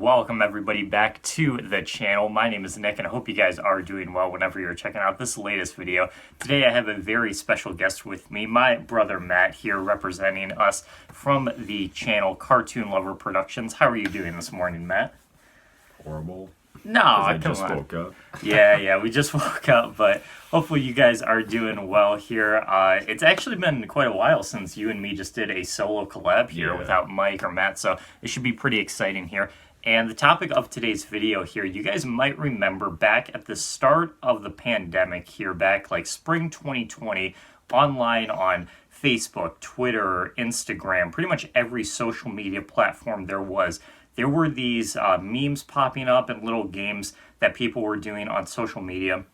Welcome everybody back to the channel. My name is Nick and I hope you guys are doing well whenever you're checking out this latest video. Today I have a very special guest with me, my brother Matt here representing us from the channel Cartoon Lover Productions. How are you doing this morning, Matt? Horrible. No, I come just on. woke up. Yeah, we just woke up, but hopefully you guys are doing well here. It's actually been quite a while since you and me just did a solo collab here without Mike or Matt, so it should be pretty exciting here. And the topic of today's video here, you guys might remember back at the start of the pandemic here, back like spring 2020, online on Facebook, Twitter, Instagram, pretty much every social media platform there were these memes popping up and little games that people were doing on social media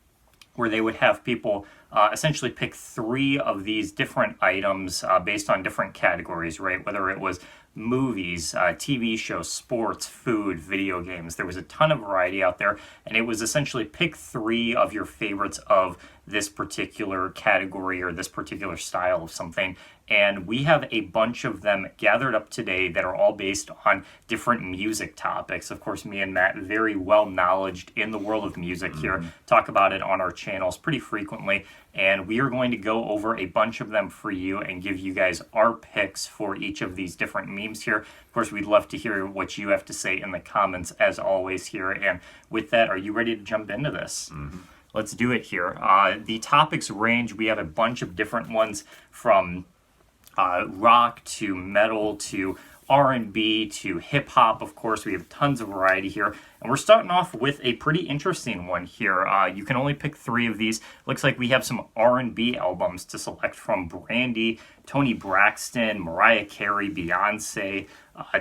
where they would have people essentially pick three of these different items based on different categories, right? Whether it was movies, TV shows, sports, food, video games. There was a ton of variety out there, and it was essentially pick three of your favorites of this particular category or this particular style of something. And we have a bunch of them gathered up today that are all based on different music topics. Of course, me and Matt, very well knowledged in the world of music here, talk about it on our channels pretty frequently. And we are going to go over a bunch of them for you and give you guys our picks for each of these different memes here. Of course, we'd love to hear what you have to say in the comments as always here. And with that, are you ready to jump into this? Let's do it here. The topics range. We have a bunch of different ones from rock to metal to R&B to hip-hop. Of course, we have tons of variety here. And we're starting off with a pretty interesting one here. You can only pick three of these. Looks like we have some R&B albums to select from: Brandy, Toni Braxton, Mariah Carey, Beyonce,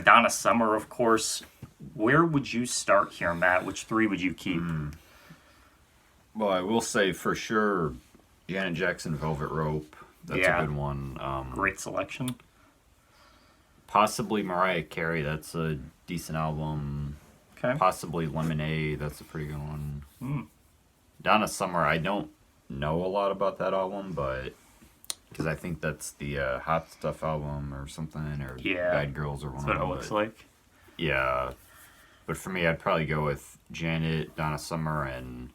Donna Summer, of course. Where would you start here, Matt? Which three would you keep? Well, I will say for sure, Janet Jackson, Velvet Rope. That's a good one. Great selection. Possibly Mariah Carey. That's a decent album. Okay. Possibly Lemonade. That's a pretty good one. Donna Summer. I don't know a lot about that album, but because I think that's the Hot Stuff album or something, or Bad Girls or one. That's what it looks like. Yeah, but for me, I'd probably go with Janet, Donna Summer, and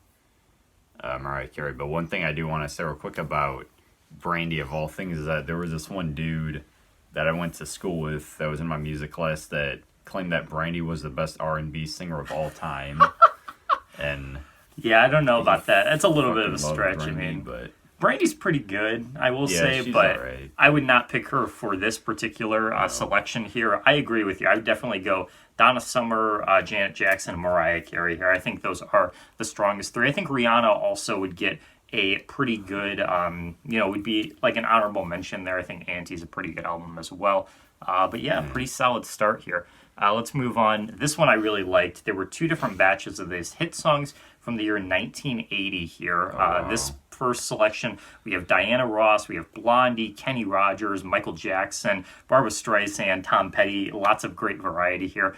Mariah Carey. But one thing I do want to say real quick about Brandy, of all things, is that there was this one dude that I went to school with that was in my music class that claimed that Brandy was the best R&B singer of all time. And yeah, I don't know about that. That's a little bit of a stretch. Brandy, I mean, but Brandy's pretty good, I will say, she's but alright. I would not pick her for this particular selection here. I agree with you. I would definitely go Donna Summer, Janet Jackson, and Mariah Carey here. I think those are the strongest three. I think Rihanna also would get a pretty good, would be like an honorable mention there. I think Auntie's a pretty good album as well. But yeah, pretty solid start here. Let's move on. This one I really liked. There were two different batches of these hit songs from the year 1980 here. This first selection, we have Diana Ross, we have Blondie, Kenny Rogers, Michael Jackson, Barbra Streisand, Tom Petty. Lots of great variety here.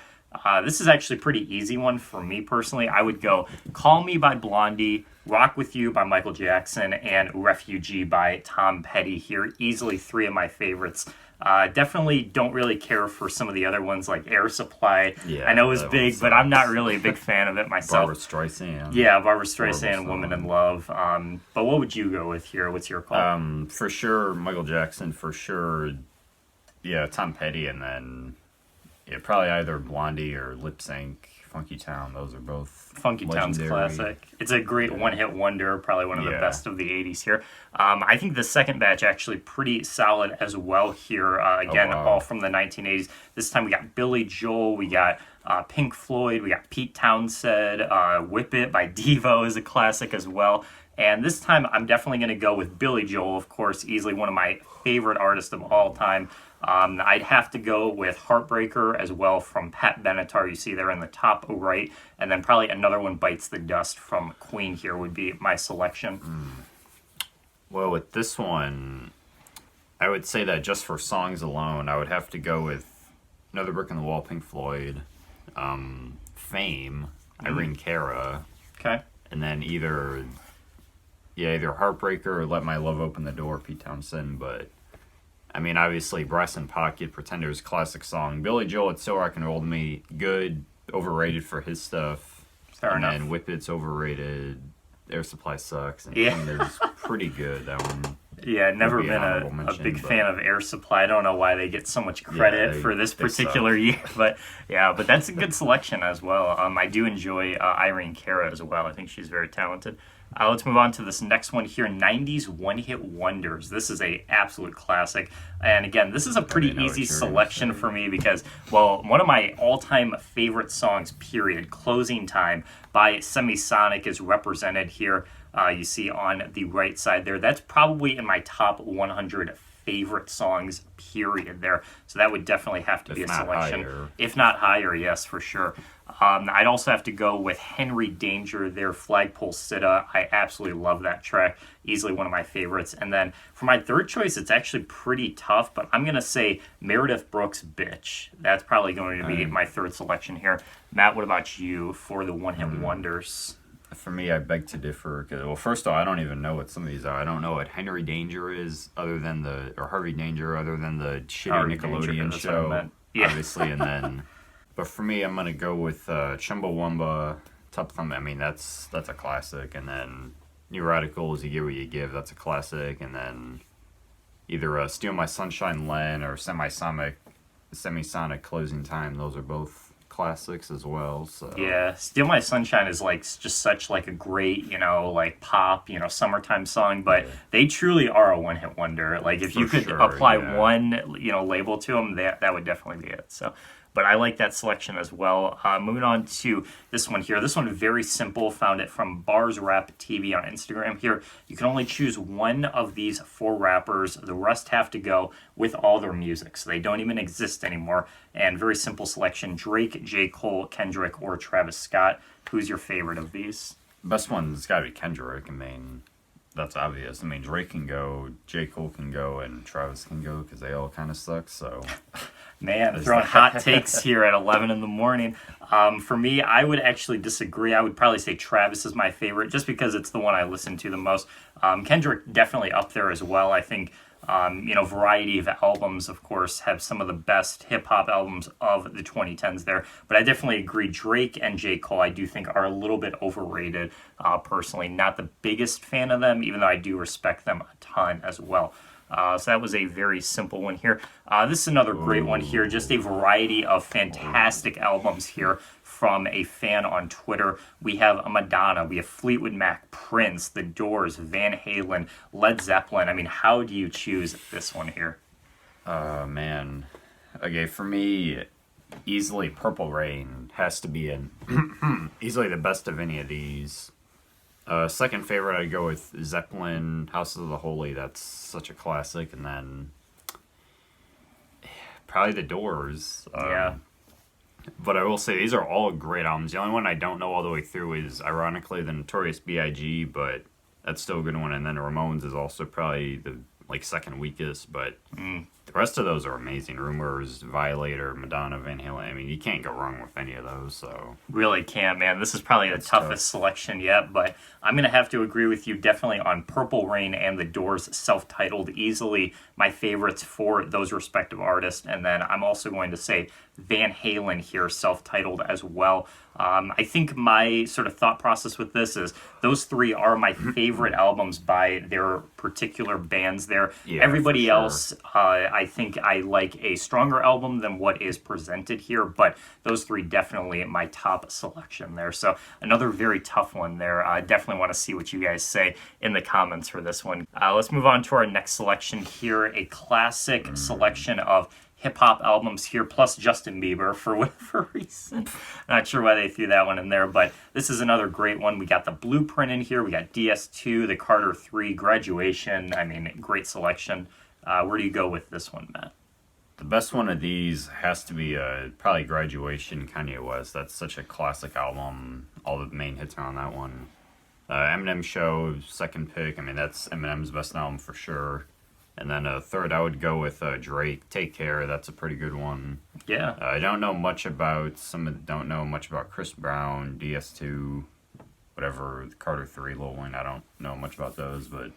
This is actually a pretty easy one for me personally. I would go Call Me by Blondie, Rock With You by Michael Jackson, and Refugee by Tom Petty here. Easily three of my favorites. Definitely don't really care for some of the other ones like Air Supply. Yeah, I know it was big, but I'm not really a big fan of it myself. Barbra Streisand. Yeah, Barbra Streisand, Woman in Love. But what would you go with here? What's your call? For sure, Michael Jackson. For sure, yeah, Tom Petty, and then probably either Blondie or Lip Sync, Funky Town. Those are both Funky Town's classic. It's a great one-hit wonder, probably one of the best of the 80s here. I think the second batch actually pretty solid as well here. Again, all from the 1980s. This time we got Billy Joel, we got Pink Floyd, we got Pete Townsend, Whip It by Devo is a classic as well. And this time I'm definitely going to go with Billy Joel, of course, easily one of my favorite artists of all time. I'd have to go with Heartbreaker as well from Pat Benatar, you see there in the top right. And then probably another one, Bites the Dust from Queen here would be my selection. Well, with this one, I would say that just for songs alone, I would have to go with Another Brick in the Wall, Pink Floyd, Fame, Irene Cara. Okay. And then either Heartbreaker or Let My Love Open the Door, Pete Townsend. But I mean, obviously, Brass in Pocket, Pretenders, classic song. Billy Joel, It's So Rock and Roll to me, good. overrated for his stuff. Fair and enough. then Whippet's overrated. Air Supply sucks. And Yeah. Kinder's pretty good. That one. Yeah, never be an been honorable a mention, big but- fan of Air Supply. I don't know why they get so much credit for this they particular suck. year, but yeah, but that's a good selection as well. I do enjoy Irene Cara as well. I think she's very talented. Let's move on to this next one here, 90s one-hit wonders. This is a absolute classic. And again, this is a pretty know what easy you're gonna selection say. for me because, well, one of my all-time favorite songs, period, Closing Time by Semisonic is represented here. You see on the right side there. That's probably in my top 100 favorite songs, period, there. So that would definitely have to be a If not selection. higher. If not higher, yes, for sure. I'd also have to go with Henry Danger, their Flagpole Sitta. I absolutely love that track. Easily one of my favorites. And then for my third choice, it's actually pretty tough, but I'm going to say Meredith Brooks' Bitch. That's probably going to be my third selection here. Matt, what about you for the one-hit wonders? For me, I beg to differ. Well, first of all, I don't even know what some of these are. I don't know what Henry Danger is, or Harvey Danger, other than the shitty Harvey Danger, Nickelodeon that's what I show, meant. Yeah. obviously. And then, but for me, I'm gonna go with Chumbawamba, Top Thumb. I mean, that's a classic. And then New Radicals, You Get What You Give. That's a classic. And then either Steal My Sunshine, Len, or Semisonic Closing Time. Those are both classics as well. So Yeah, Steal My Sunshine is like just such like a great, like pop, summertime song, but they truly are a one-hit wonder. Like if you For could sure, apply yeah. one, label to them, that would definitely be it. So, but I like that selection as well. Moving on to this one here. This one very simple. Found it from Bars Rap TV on Instagram here. You can only choose one of these 4 rappers. The rest have to go with all their music. So they don't even exist anymore. And very simple selection. Drake, J. Cole, Kendrick, or Travis Scott. Who's your favorite of these? best one's got to be Kendrick. I mean, that's obvious. I mean, Drake can go, J. Cole can go, and Travis can go because they all kind of suck. So Man, throwing hot takes here at 11 in the morning. For me, I would actually disagree. I would probably say Travis is my favorite just because it's the one I listen to the most. Kendrick definitely up there as well. I think, variety of albums, of course, have some of the best hip-hop albums of the 2010s there. But I definitely agree. Drake and J. Cole, I do think, are a little bit overrated, personally. Not the biggest fan of them, even though I do respect them a ton as well. So that was a very simple one here. This is another great one here. Just a variety of fantastic albums here from a fan on Twitter. We have Madonna, we have Fleetwood Mac, Prince, The Doors, Van Halen, Led Zeppelin. I mean, how do you choose this one here? man, okay, for me, easily Purple Rain has to be in easily the best of any of these. Second favorite, I'd go with Zeppelin, House of the Holy. That's such a classic. And then probably The Doors. Yeah. But I will say these are all great albums. The only one I don't know all the way through is, ironically, the Notorious B.I.G., but that's still a good one. And then Ramones is also probably the second weakest, but the rest of those are amazing. Rumors, Violator, Madonna, Van Halen. I mean, you can't go wrong with any of those. So Really can't, man. This is probably the toughest selection yet, but I'm going to have to agree with you definitely on Purple Rain and The Doors self-titled. Easily my favorites for those respective artists. And then I'm also going to say Van Halen here, self-titled as well. I think my sort of thought process with this is those 3 are my favorite albums by their particular bands there. Yeah, Everybody for sure. else, I think I like a stronger album than what is presented here, but those 3 definitely my top selection there. So another very tough one there. I definitely want to see what you guys say in the comments for this one. Let's move on to our next selection here, a classic selection of hip-hop albums here, plus Justin Bieber for whatever reason. Not sure why they threw that one in there, but this is another great one. We got the Blueprint in here. We got DS2, the Carter 3, Graduation. I mean, great selection. Where do you go with this one, Matt? the best one of these has to be probably Graduation, Kanye West. That's such a classic album. All the main hits are on that one. Eminem Show, second pick. I mean, that's Eminem's best album for sure. And then third, I would go with Drake, Take Care. That's a pretty good one. Yeah. I don't know much about, don't know much about Chris Brown, DS2, whatever, Carter 3, Lil Wayne. I don't know much about those, but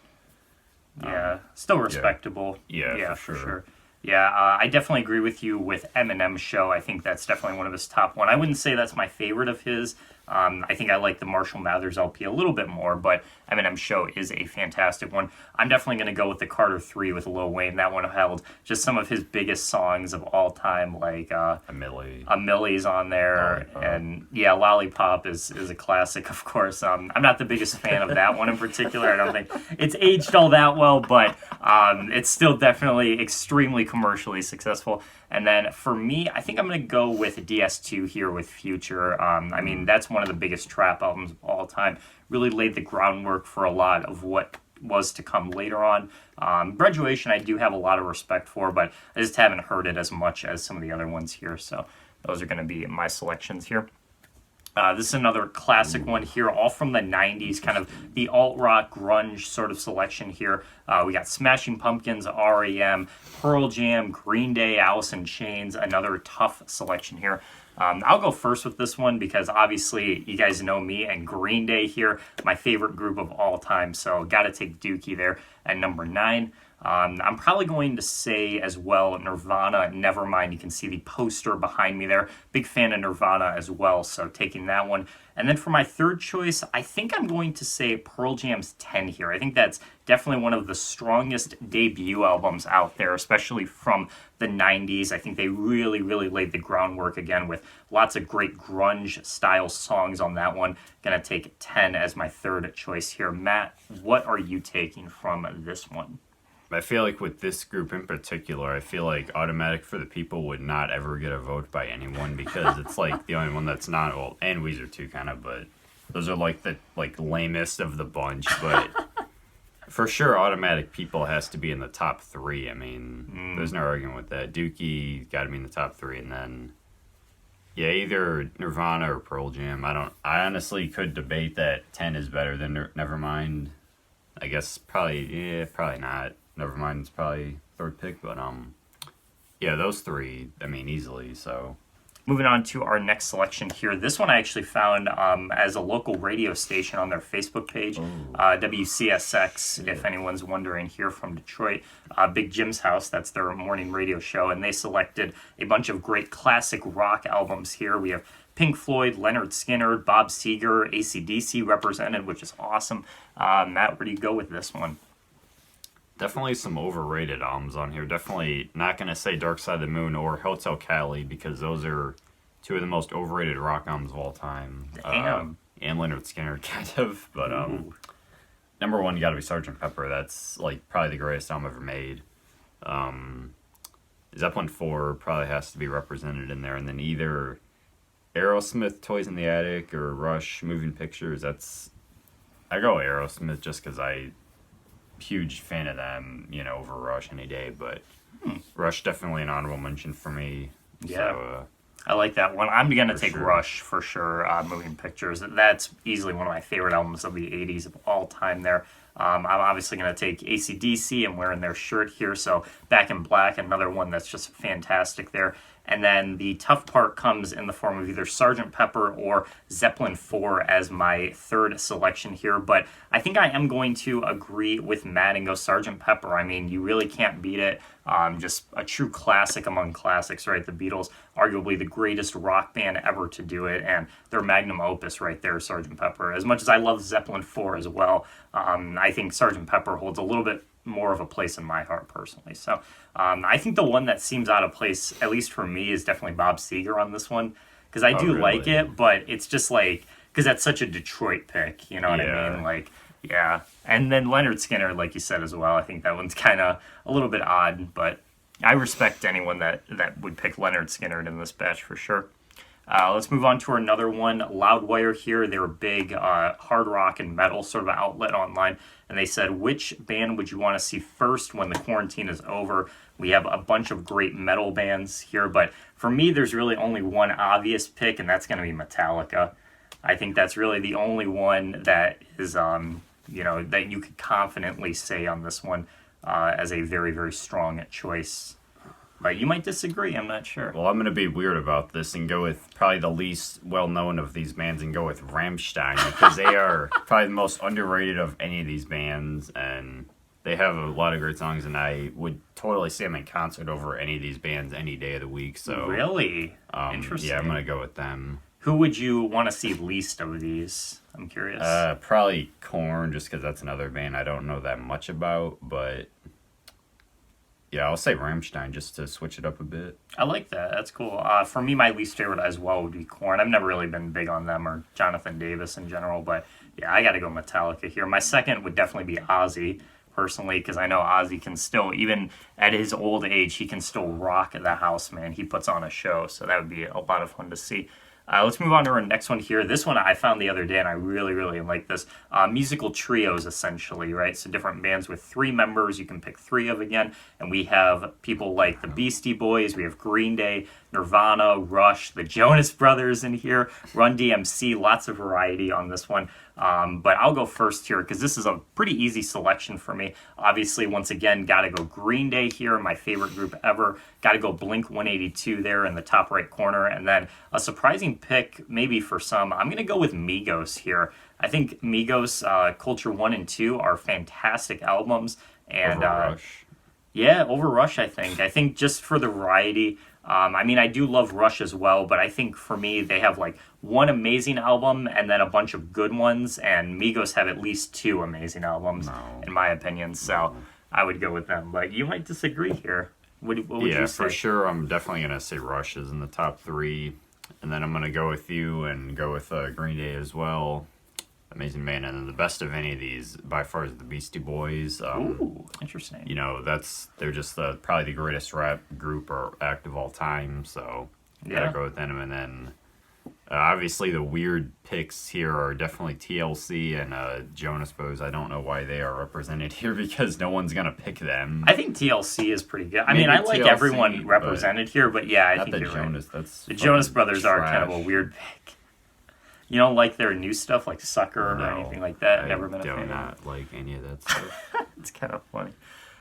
Yeah, still respectable. Yeah, yeah, for for sure. sure. Yeah, I definitely agree with you with Eminem Show. I think that's definitely one of his top one. I wouldn't say that's my favorite of his. I think I like the Marshall Mathers LP a little bit more, but Eminem Show is a fantastic one. I'm definitely going to go with the Carter 3 with Lil Wayne. That one held just some of his biggest songs of all time, like A Millie's on there. Lollipop. And yeah, Lollipop is a classic, of course. I'm not the biggest fan of that one in particular. I don't think it's aged all that well, but it's still definitely extremely commercially successful. And then for me, I think I'm going to go with DS2 here with Future. I mean, that's one of the biggest trap albums of all time. Really laid the groundwork for a lot of what was to come later on. Graduation, I do have a lot of respect for, but I just haven't heard it as much as some of the other ones here. So those are going to be my selections here. This is another classic one here, all from the 90s, kind of the alt-rock grunge sort of selection here. We got Smashing Pumpkins, R.E.M., Pearl Jam, Green Day, Alice in Chains, another tough selection here. I'll go first with this one because obviously you guys know me and Green Day here, my favorite group of all time, so got to take Dookie there at number 9. I'm probably going to say as well Nirvana, Nevermind. You can see the poster behind me there. Big fan of Nirvana as well, so taking that one. And then for my third choice, I think I'm going to say Pearl Jam's 10 here. I think that's definitely one of the strongest debut albums out there, especially from the 90s. I think they really, really laid the groundwork again with lots of great grunge style songs on that one. Gonna take 10 as my third choice here. Matt, what are you taking from this one? I feel like with this group in particular, I feel like Automatic for the People would not ever get a vote by anyone because it's like the only one that's not, well, and Weezer too, kind of, but those are like the lamest of the bunch. But for sure, Automatic People has to be in the top 3. I mean, there's no arguing with that. Dookie got to be in the top 3, and then yeah, either Nirvana or Pearl Jam. I honestly could debate that 10 is better than Nevermind. I guess probably not. Nevermind's probably third pick, but yeah, those 3, I mean, easily. So moving on to our next selection here. This one I actually found as a local radio station on their Facebook page, WCSX, if anyone's wondering, here from Detroit. Big Jim's House, that's their morning radio show, and they selected a bunch of great classic rock albums here. We have Pink Floyd, Leonard Skinner, Bob Seger, AC/DC represented, which is awesome. Matt, where do you go with this one? Definitely some overrated albums on here. Definitely not going to say Dark Side of the Moon or Hotel Cali because those are 2 of the most overrated rock albums of all time. Damn. And Leonard Skinner, kind of. But number 1 got to be Sgt. Pepper. That's like probably the greatest album ever made. Zeppelin 4 probably has to be represented in there. And then either Aerosmith, Toys in the Attic, or Rush, Moving Pictures. I go Aerosmith just because huge fan of them, over Rush any day, but Rush definitely an honorable mention for me. Yeah. So, I like that one. I'm going to take sure. Rush for sure, Moving Pictures. That's easily one of my favorite albums of the 80s of all time there. I'm obviously going to take AC/DC. I'm wearing their shirt here, so Back in Black, another one that's just fantastic there. And then the tough part comes in the form of either Sgt. Pepper or Zeppelin 4 as my third selection here. But I think I am going to agree with Matt and go Sgt. Pepper. I mean, you really can't beat it. Just a true classic among classics, right? The Beatles, arguably the greatest rock band ever to do it, and their magnum opus right there, Sgt. Pepper. As much as I love Zeppelin 4 as well, I think Sgt. Pepper holds a little bit more of a place in my heart personally. So I think the one that seems out of place, at least for me, is definitely Bob Seger on this one. Because I do like it, but it's just like, because that's such a Detroit pick, you know what I mean? Like, yeah. And then Leonard Skinner, like you said as well, I think that one's kind of a little bit odd, but I respect anyone that would pick Leonard Skinner in this batch for sure. Let's move on to another one, Loudwire here. They're a big hard rock and metal sort of outlet online, and they said, which band would you want to see first when the quarantine is over? We have a bunch of great metal bands here, but for me, there's really only one obvious pick, and that's going to be Metallica. I think that's really the only one that is, that you could confidently say on this one as a very, very strong choice. But you might disagree, I'm not sure. Well, I'm going to be weird about this and go with probably the least well-known of these bands and go with Rammstein because they are probably the most underrated of any of these bands. And They have a lot of great songs, and I would totally see them in concert over any of these bands any day of the week. So Really? Interesting. yeah, I'm gonna go with them. Who would you want to see least of these? I'm curious. Probably Korn, just because that's another band I don't know that much about. But yeah, I'll say Rammstein just to switch it up a bit. I like that. That's cool. For me, my least favorite as well would be Korn. I've never really been big on them or Jonathan Davis in general, but yeah, I got to go Metallica here. My second would definitely be Ozzy, personally, because I know Ozzy can still, even at his old age, he can still rock at the house, man. He puts on a show, so that would be a lot of fun to see. Let's move on to our next one here. This one I found the other day, and I really, really like this. Musical trios, essentially, right? So different bands with 3 members. You can pick 3 of again. And we have people like the Beastie Boys. We have Green Day, Nirvana, Rush, the Jonas Brothers in here, Run DMC. Lots of variety on this one. But I'll go first here because this is a pretty easy selection for me. Obviously, once again, got to go Green Day here, my favorite group ever. Got to go Blink-182 there in the top right corner. And then a surprising pick, maybe for some, I'm going to go with Migos here. I think Migos, Culture 1 and 2 are fantastic albums. And Over Rush. yeah, over Rush, I think. I think just for the variety. I mean, I do love Rush as well, but I think for me, they have like one amazing album and then a bunch of good ones, and Migos have at least 2 amazing albums, in my opinion. So I would go with them. But you might disagree here. What would you say? Yeah, for sure. I'm definitely gonna say Rush is in the top 3, and then I'm gonna go with you and go with Green Day as well. Amazing Man, and then the best of any of these by far is the Beastie Boys. Ooh, interesting. You know, they're just probably the greatest rap group or act of all time. So gotta go with them. And then obviously the weird picks here are definitely TLC and Jonas Brothers. I don't know why they are represented here because no one's gonna pick them. I think TLC is pretty good. I Maybe mean, I like TLC, everyone represented here, but yeah, I not think the you're Jonas. right. That's The Jonas Brothers trash. are kind of a weird pick. You don't like their new stuff, like Sucker or anything like that? Never been a fan I of do not like any of that stuff. It's kind of funny.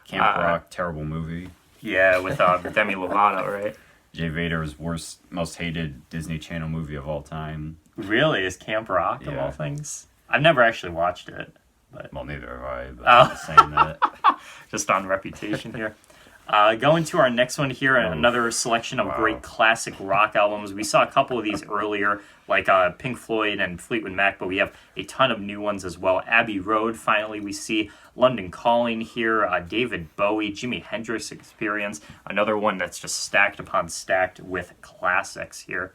Camp Rock, terrible movie. Yeah, with Demi Lovato, right? Jay Vader's most hated Disney Channel movie of all time. Really? Is Camp Rock of Yeah. all things? I've never actually watched it, but Well, neither have I, but I'm just saying that. just on reputation here. Going to our next one here, another selection of great classic rock albums. We saw a couple of these earlier, like Pink Floyd and Fleetwood Mac, but we have a ton of new ones as well. Abbey Road, finally, we see London Calling here, David Bowie, Jimi Hendrix Experience, another one that's just stacked upon stacked with classics here.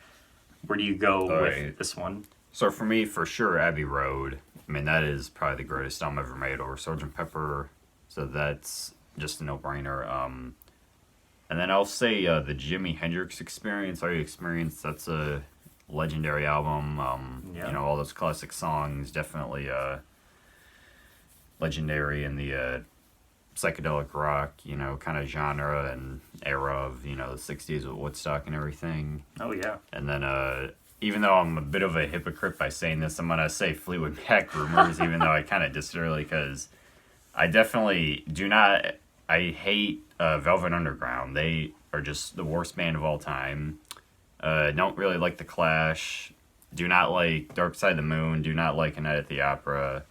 Where do you go with this one? So for me, for sure, Abbey Road. I mean, that is probably the greatest album ever made over Sgt. Pepper. So that's just a no-brainer. And then I'll say the Jimi Hendrix Experience. Are You Experience? That's a legendary album. You know, all those classic songs, definitely legendary in the psychedelic rock, you know, kind of genre and era of, you know, the 60s with Woodstock and everything. Oh, yeah. And then even though I'm a bit of a hypocrite by saying this, I'm going to say Fleetwood Mac Rumors, even though I kind of dissed it early, because I definitely do not... I hate Velvet Underground. They are just the worst band of all time. Don't really like The Clash. Do not like Dark Side of the Moon. Do not like A Night at the Opera.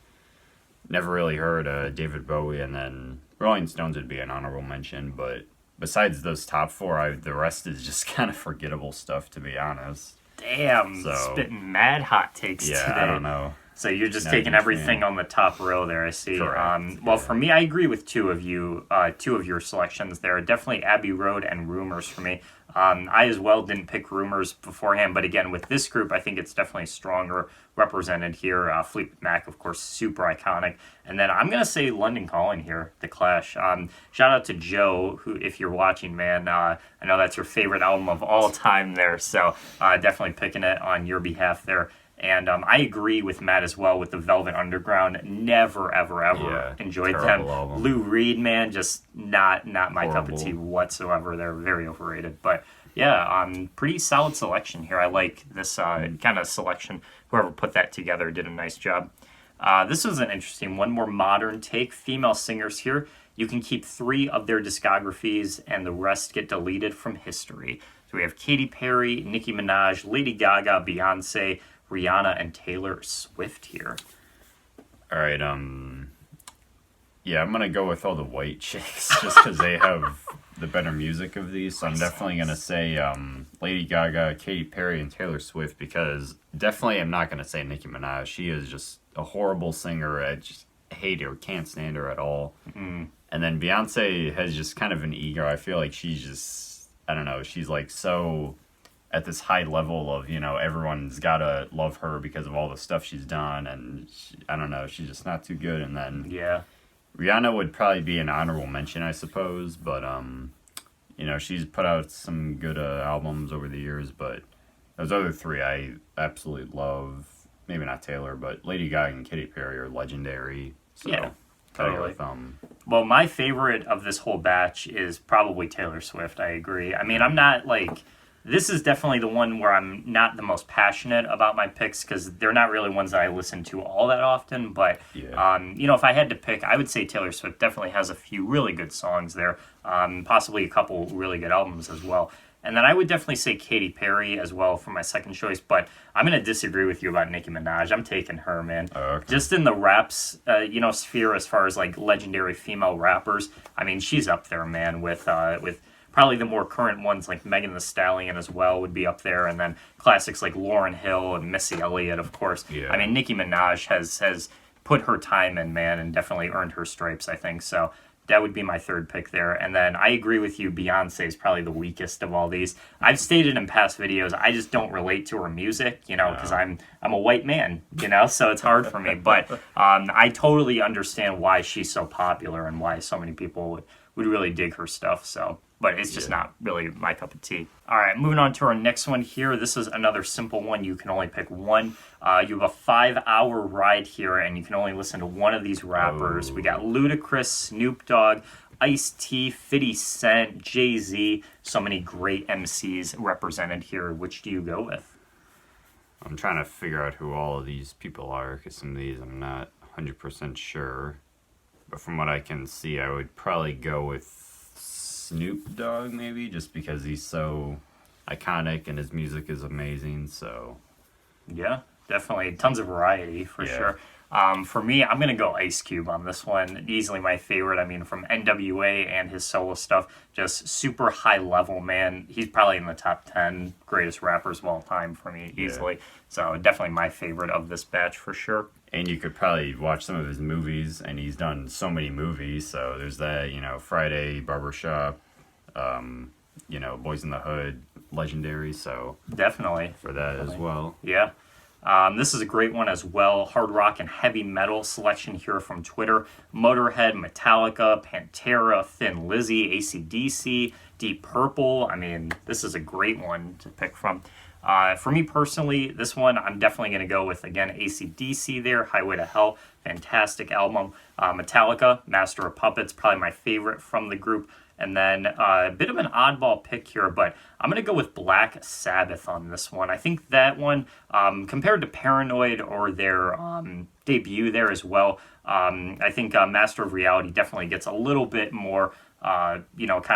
Never really heard David Bowie. And then Rolling Stones would be an honorable mention. But besides those top 4, the rest is just kind of forgettable stuff, to be honest. Damn, So- spitting mad hot takes Yeah, today. I don't know. So you're just Not taking a huge everything fan. on the top row there, I see. Correct, Well, yeah. for me, I agree with two of your selections there. Definitely Abbey Road and Rumors for me. I as well didn't pick Rumors beforehand, but again, with this group, I think it's definitely stronger represented here. Fleetwood Mac, of course, super iconic. And then I'm going to say London Calling here, The Clash. Shout out to Joe, who, if you're watching, man, I know that's your favorite album of all time there, so definitely picking it on your behalf there. And I agree with Matt as well with the Velvet Underground. Never, ever, ever enjoyed them. terrible album. Lou Reed, man, just not my cup of Horrible. tea whatsoever. They're very overrated. But yeah, pretty solid selection here. I like this kind of selection. Whoever put that together did a nice job. This was an interesting one, more modern take. Female singers here. You can keep 3 of their discographies and the rest get deleted from history. So we have Katy Perry, Nicki Minaj, Lady Gaga, Beyonce, Rihanna, and Taylor Swift here. All right, Yeah, I'm gonna go with all the white chicks just because they have the better music of these. So I'm definitely gonna say Lady Gaga, Katy Perry, and Taylor Swift because definitely I'm not gonna say Nicki Minaj. She is just a horrible singer. I just hate her, can't stand her at all. And then Beyonce has just kind of an ego. I feel like she's just, I don't know, she's like so at this high level of, everyone's gotta love her because of all the stuff she's done. And I don't know, she's just not too good. And then Yeah. Rihanna would probably be an honorable mention, I suppose. But, she's put out some good albums over the years. But those other three I absolutely love. Maybe not Taylor, but Lady Gaga and Katy Perry are legendary. So, Yeah, gotta go totally. with, Well, my favorite of this whole batch is probably Taylor Swift. I agree. I mean, I'm not like. This is definitely the one where I'm not the most passionate about my picks because they're not really ones that I listen to all that often. But, Yeah. if I had to pick, I would say Taylor Swift definitely has a few really good songs there, possibly a couple really good albums as well. And then I would definitely say Katy Perry as well for my second choice, but I'm going to disagree with you about Nicki Minaj. I'm taking her, man. Okay. Just in the raps, sphere as far as like legendary female rappers, I mean, she's up there, man, with probably the more current ones like Megan Thee Stallion as well would be up there, and then classics like Lauryn Hill and Missy Elliott, of course. Yeah. I mean, Nicki Minaj has put her time in, man, and definitely earned her stripes, I think. So that would be my third pick there. And then I agree with you, Beyonce is probably the weakest of all these. I've stated in past videos, I just don't relate to her music, because I'm a white man, so it's hard for me. But I totally understand why she's so popular and why so many people would really dig her stuff. So, but it's just not really my cup of tea. All right, moving on to our next one here. This is another simple one. You can only pick one. You have a 5-hour ride here, and you can only listen to one of these rappers. We got Ludacris, Snoop Dogg, Ice-T, 50 Cent, Jay-Z. So many great MCs represented here. Which do you go with? I'm trying to figure out who all of these people are because some of these I'm not 100% sure. But from what I can see, I would probably go with Snoop Dogg maybe, just because he's so iconic and his music is amazing. So Yeah, definitely. Tons of variety for Yeah. sure. For me, I'm going to go Ice Cube on this one. Easily my favorite. I mean, from NWA and his solo stuff, just super high level, man. He's probably in the top 10 greatest rappers of all time for me, easily. So definitely my favorite of this batch for sure. and you could probably watch some of his movies, and he's done so many movies. So there's that, Friday, Barbershop, Boys in the Hood, legendary. So Definitely. for that as well. Yeah. This is a great one as well. Hard rock and heavy metal selection here from Twitter. Motorhead, Metallica, Pantera, Thin Lizzy, AC/DC, Deep Purple. I mean, this is a great one to pick from. For me personally, this one I'm definitely going to go with, again, AC/DC there, Highway to Hell. Fantastic album. Metallica, Master of Puppets, probably my favorite from the group. And then a bit of an oddball pick here, but I'm going to go with Black Sabbath on this one. I think that one, compared to Paranoid or their debut there as well, I think Master of Reality definitely gets a little bit more, kind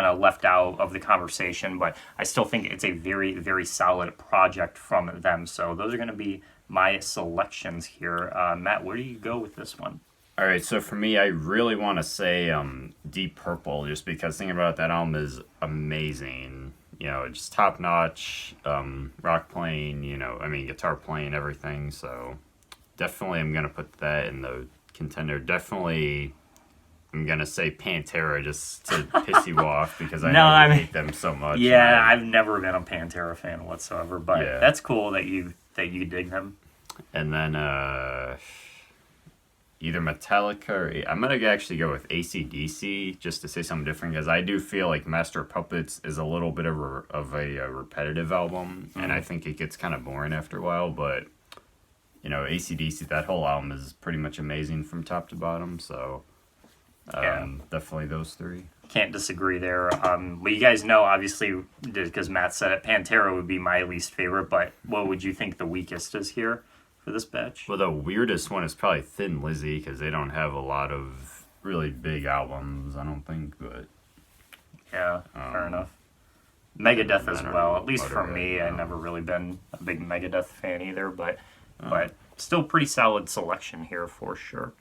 of left out of the conversation, but I still think it's a very, very solid project from them. So those are going to be my selections here. Matt, where do you go with this one? All right, so for me, I really want to say Deep Purple, just because thinking about that album is amazing. Just top notch, rock playing. Guitar playing, everything. So definitely, I'm gonna put that in the contender. Definitely, I'm gonna say Pantera just to piss you off because I hate them so much. Yeah, I've never been a Pantera fan whatsoever, but Yeah. that's cool that you dig them. And then either Metallica or I'm gonna actually go with AC/DC just to say something different, because I do feel like Master of Puppets is a little bit of a repetitive album, and I think it gets kind of boring after a while. But AC/DC, that whole album is pretty much amazing from top to bottom. So definitely those three. Can't disagree there. Well, you guys know, obviously, because Matt said it, Pantera would be my least favorite, but what would you think the weakest is here for this batch? Well, the weirdest one is probably Thin Lizzy, because they don't have a lot of really big albums, I don't think, but Yeah, fair enough. Megadeth as I well. don't At least for Motorhead, me, no. I've never really been a big Megadeth fan either, but still pretty solid selection here for sure.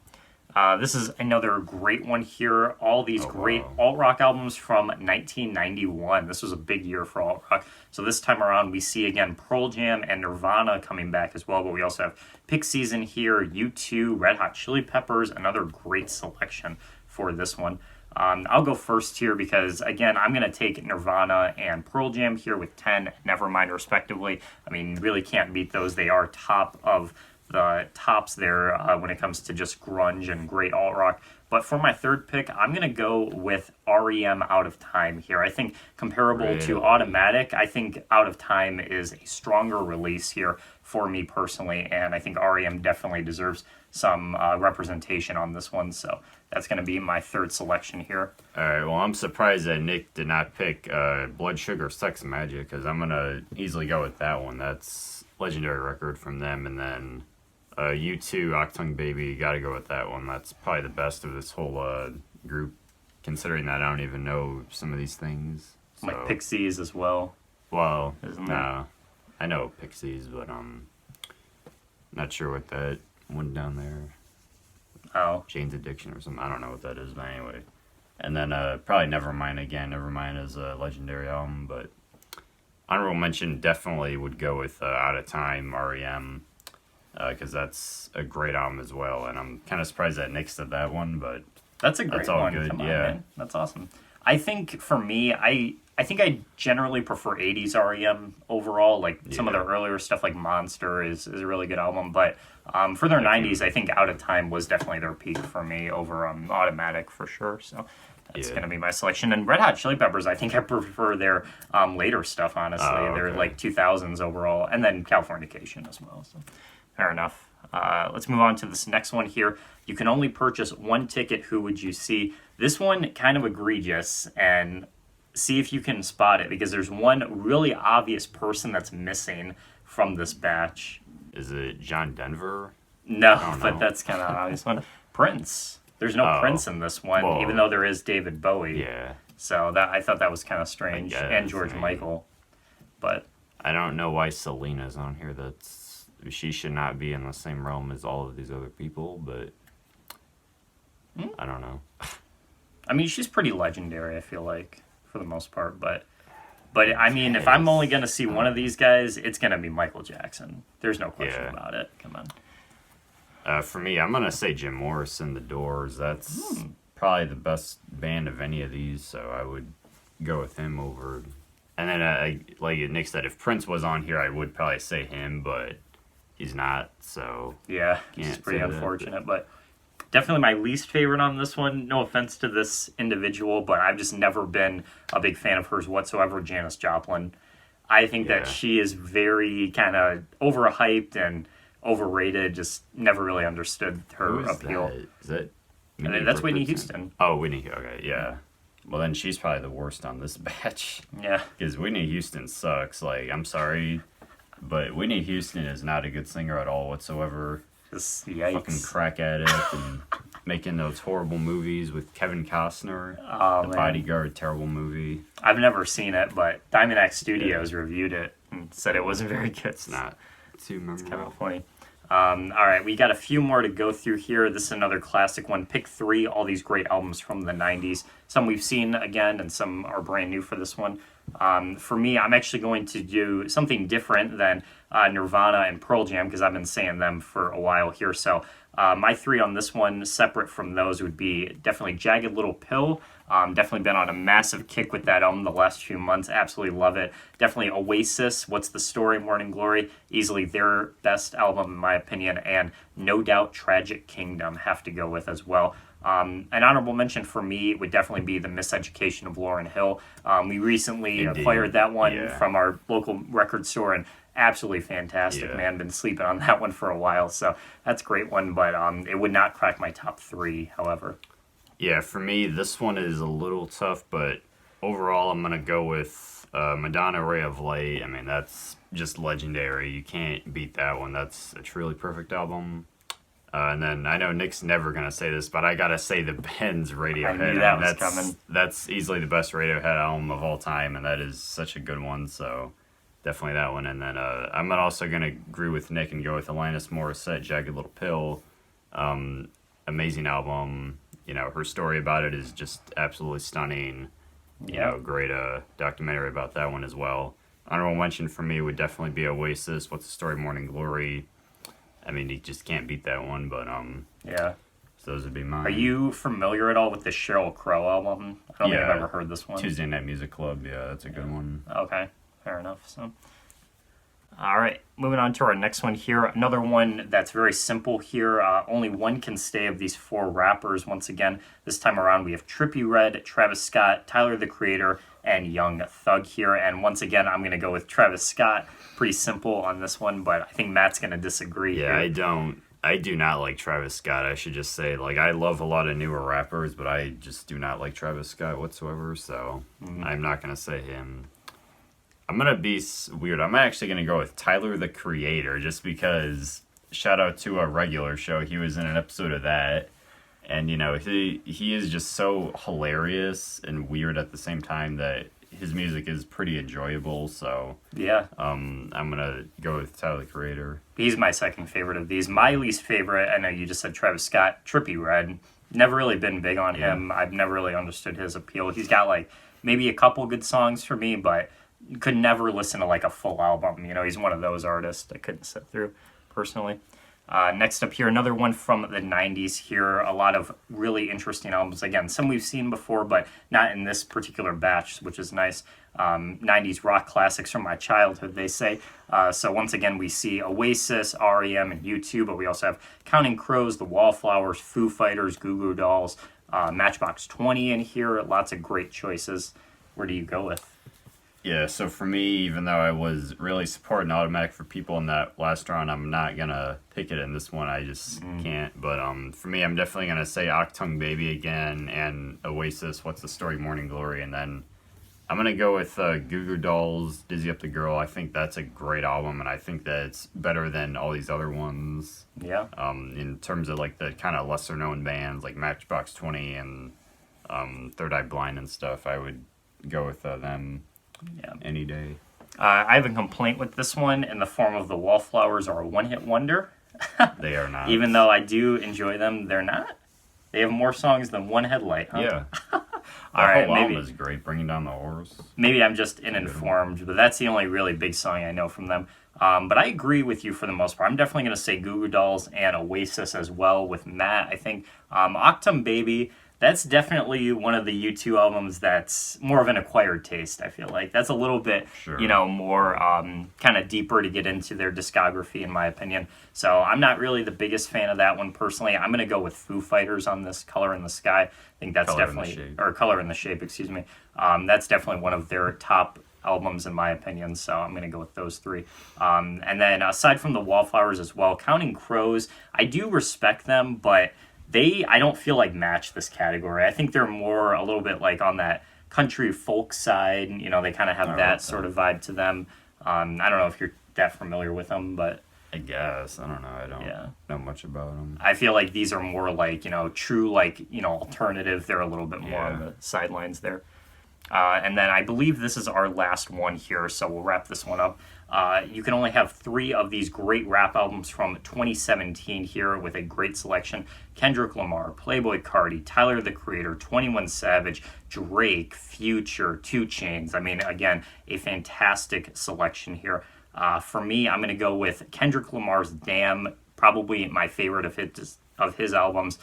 This is another great one here. All these Oh, great wow. alt rock albums from 1991. This was a big year for alt rock. So this time around, we see again Pearl Jam and Nirvana coming back as well. But we also have Pixies in here, U2, Red Hot Chili Peppers. Another great selection for this one. I'll go first here because, again, I'm going to take Nirvana and Pearl Jam here with 10 and Nevermind, respectively. I mean, really can't beat those. They are top of the tops there when it comes to just grunge and great alt rock. But for my third pick, I'm going to go with REM Out of Time here. I think comparable to Really? Automatic, I think Out of Time is a stronger release here for me personally, and I think REM definitely deserves some representation on this one. So that's going to be my third selection here. All right. Well, I'm surprised that Nick did not pick Blood Sugar Sex Magic because I'm gonna easily go with that one. That's legendary record from them, and then U2 Octung Baby. Got to go with that one. That's probably the best of this whole group, considering that I don't even know some of these things. So, Like Pixies as well. well, Isn't no, I know Pixies, but not sure what that one down there. Oh, Jane's Addiction or something. I don't know what that is, but anyway. And then probably Nevermind again. Nevermind is a legendary album, but honorable mention definitely would go with Out of Time, REM, because that's a great album as well. And I'm kind of surprised that Nick said that one, but that's a great That's all one. good, Come on, yeah. man. That's awesome. I think for me, I think I generally prefer 80s REM overall. Like some of Yeah. their earlier stuff like Monster is a really good album. But for their 90s, I think Out of Time was definitely their peak for me over Automatic for sure. So that's Yeah. going to be my selection. And Red Hot Chili Peppers, I think I prefer their later stuff, honestly. Oh, They're okay. like 2000s overall. And then Californication as well. So fair enough. Let's move on to this next one here. You can only purchase one ticket. Who would you see? This one kind of egregious, and see if you can spot it because there's one really obvious person that's missing from this batch. is it John Denver? No, don't but know. that's kind of an obvious one. Prince. There's no Oh. Prince in this one, Whoa. even though there is David Bowie. Yeah. So that I thought that was kind of strange, guess, and George I mean- Michael. But I don't know why Selena's on here. She should not be in the same realm as all of these other people, but I don't know. I mean, she's pretty legendary, I feel like, for the most part. But I mean, if I'm only going to see one of these guys, it's going to be Michael Jackson. There's no question Yeah. about it. Come on. For me, I'm gonna say Jim Morrison, The Doors. That's probably the best band of any of these, so I would go with him over. And then, like Nick said, if Prince was on here, I would probably say him, but he's not. So Yeah, it's Can't pretty say that, unfortunate. But definitely my least favorite on this one. No offense to this individual, but I've just never been a big fan of hers whatsoever, Janis Joplin. I think that Yeah. she is very kind of overhyped and overrated. Just never really understood her who is appeal. that? Is that? That's Whitney Richardson? Houston. Oh, Whitney. Okay, yeah. Well, then she's probably the worst on this batch Yeah. because Whitney Houston sucks. Like, I'm sorry, but Whitney Houston is not a good singer at all whatsoever. Just Fucking yikes. crack addict and making those horrible movies with Kevin Costner. Oh, The man. Bodyguard, terrible movie. I've never seen it, but Diamond X Studios reviewed it and said it wasn't very good. It's not too memorable. Kind of funny. All right, we got a few more to go through here. This is another classic one. Pick three, all these great albums from the 90s. Some we've seen again, and some are brand new for this one. For me, I'm actually going to do something different than Nirvana and Pearl Jam because I've been saying them for a while here. So my three on this one, separate from those, would be definitely Jagged Little Pill. Definitely been on a massive kick with that album the last few months. Absolutely love it. Definitely Oasis, What's the Story, Morning Glory. Easily their best album in my opinion. And no doubt Tragic Kingdom have to go with as well. An honorable mention for me would definitely be The Miseducation of Lauryn Hill. We recently Indeed. acquired that one Yeah. from our local record store and absolutely fantastic, Yeah. man. Been sleeping on that one for a while. So that's a great one, but it would not crack my top three, however. Yeah, for me, this one is a little tough, but overall, I'm going to go with Madonna Ray of Light. I mean, that's just legendary. You can't beat that one. That's a truly perfect album. And then I know Nick's never going to say this, but I got to say the Ben's Radiohead. I knew that mean, was coming. That's easily the best Radiohead album of all time, and that is such a good one, so definitely that one. And then I'm also going to agree with Nick and go with Alanis Morissette, Jagged Little Pill. amazing album. You know, her story about it is just absolutely stunning. You know, great documentary about that one as well. Honorable mention for me would definitely be Oasis. What's the Story, Morning Glory. I mean, you just can't beat that one. But yeah. So those would be mine. Are you familiar at all with the Sheryl Crow album? I don't think I've ever heard this one. Tuesday Night Music Club. Yeah, that's a good one. Okay, fair enough. So, all right, moving on to our next one here. Another one that's very simple here. Only one can stay of these four rappers. Once again, this time around we have Trippie Redd, Travis Scott, Tyler the Creator, and Young Thug here. And once again, I'm going to go with Travis Scott. Pretty simple on this one, but I think Matt's going to disagree here. I do not like Travis Scott. I should just say, like, I love a lot of newer rappers, but I just do not like Travis Scott whatsoever, so I'm not going to say him. I'm going to be weird. I'm actually going to go with Tyler, the Creator, just because, shout out to a regular show. He was in an episode of that, and, you know, he is just so hilarious and weird at the same time that his music is pretty enjoyable, so yeah. I'm gonna go with Tyler the Creator. He's my second favorite of these. My least favorite, I know you just said Travis Scott, Trippie Redd. Never really been big on him. I've never really understood his appeal. He's got like maybe a couple good songs for me, but could never listen to like a full album. You know, he's one of those artists I couldn't sit through personally. Next up here, another one from the 90s here. A lot of really interesting albums. Again, some we've seen before, but not in this particular batch, which is nice. 90s rock classics from my childhood, they say. So once again, we see Oasis, R.E.M., and U2, but we also have Counting Crows, The Wallflowers, Foo Fighters, Goo Goo Dolls, Matchbox 20 in here. Lots of great choices. Where do you go with? Yeah, so for me, even though I was really supporting Automatic for People in that last round, I'm not going to pick it in this one. I just can't. But for me, I'm definitely going to say Achtung Baby again and Oasis, What's the Story, Morning Glory. And then I'm going to go with Goo Goo Dolls, Dizzy Up the Girl. I think that's a great album, and I think that it's better than all these other ones. Yeah. In terms of like the kind of lesser known bands like Matchbox 20 and Third Eye Blind and stuff, I would go with them. Yeah, any day. I have a complaint with this one in the form of the Wallflowers are a one-hit wonder. They are not. Even though I do enjoy them, they're not. They have more songs than One Headlight, huh? Yeah. All right, whole maybe album is great. Bringing Down the Horse. Maybe I'm just uninformed, but that's the only really big song I know from them. But I agree with you for the most part. I'm definitely going to say Goo Goo Dolls and Oasis as well with Matt. I think Achtung Baby, that's definitely one of the U2 albums that's more of an acquired taste, I feel like. That's a little bit, more kind of deeper to get into their discography, in my opinion. So I'm not really the biggest fan of that one personally. I'm going to go with Foo Fighters on this, Color in the Sky. I think that's Color in the Shape, excuse me. That's definitely one of their top albums in my opinion, so I'm going to go with those three. And then aside from the Wallflowers as well, Counting Crows, I do respect them, but I don't feel like match this category. I think they're more a little bit like on that country folk side. You know, they kind of have that sort of vibe to them. I don't know if you're that familiar with them, but I guess. I don't know. I don't know much about them. I feel like these are more like, true, alternative. They're a little bit more on the sidelines there. And then I believe this is our last one here, so we'll wrap this one up. You can only have 3 of these great rap albums from 2017 here with a great selection. Kendrick Lamar, Playboi Carti, Tyler the Creator, 21 Savage, Drake, Future, 2 Chainz. I mean, again, a fantastic selection here. For me, I'm going to go with Kendrick Lamar's Damn, probably my favorite of his albums,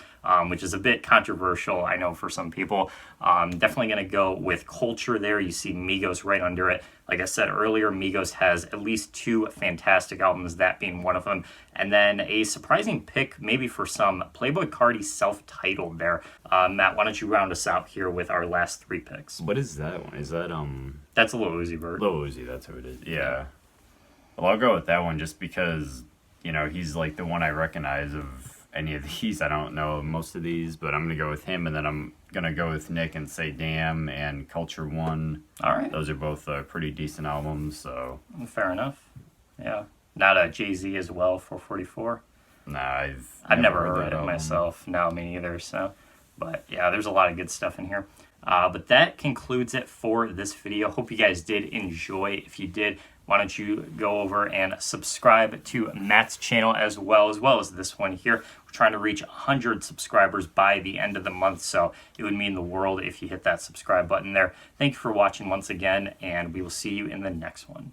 which is a bit controversial, I know, for some people. Definitely going to go with Culture there. You see Migos right under it. Like I said earlier, Migos has at least 2 fantastic albums, that being one of them. And then a surprising pick, maybe for some, Playboi Carti self-titled there. Matt, why don't you round us out here with our last 3 picks? What is that one? Is that, That's Lil Uzi Vert. Lil Uzi, that's who it is. Yeah. Well, I'll go with that one just because, he's like the one I recognize of any of these. I don't know most of these, but I'm going to go with him, and then I'm going to go with Nick and say Damn and Culture One. All right. Those are both pretty decent albums, so. Fair enough. Yeah. Not a Jay-Z as well, 444. Nah, I've never heard it myself. No, me neither, so. But yeah, there's a lot of good stuff in here. But that concludes it for this video. Hope you guys did enjoy. If you did, why don't you go over and subscribe to Matt's channel as well as this one here. We're trying to reach 100 subscribers by the end of the month, so it would mean the world if you hit that subscribe button there. Thank you for watching once again, and we will see you in the next one.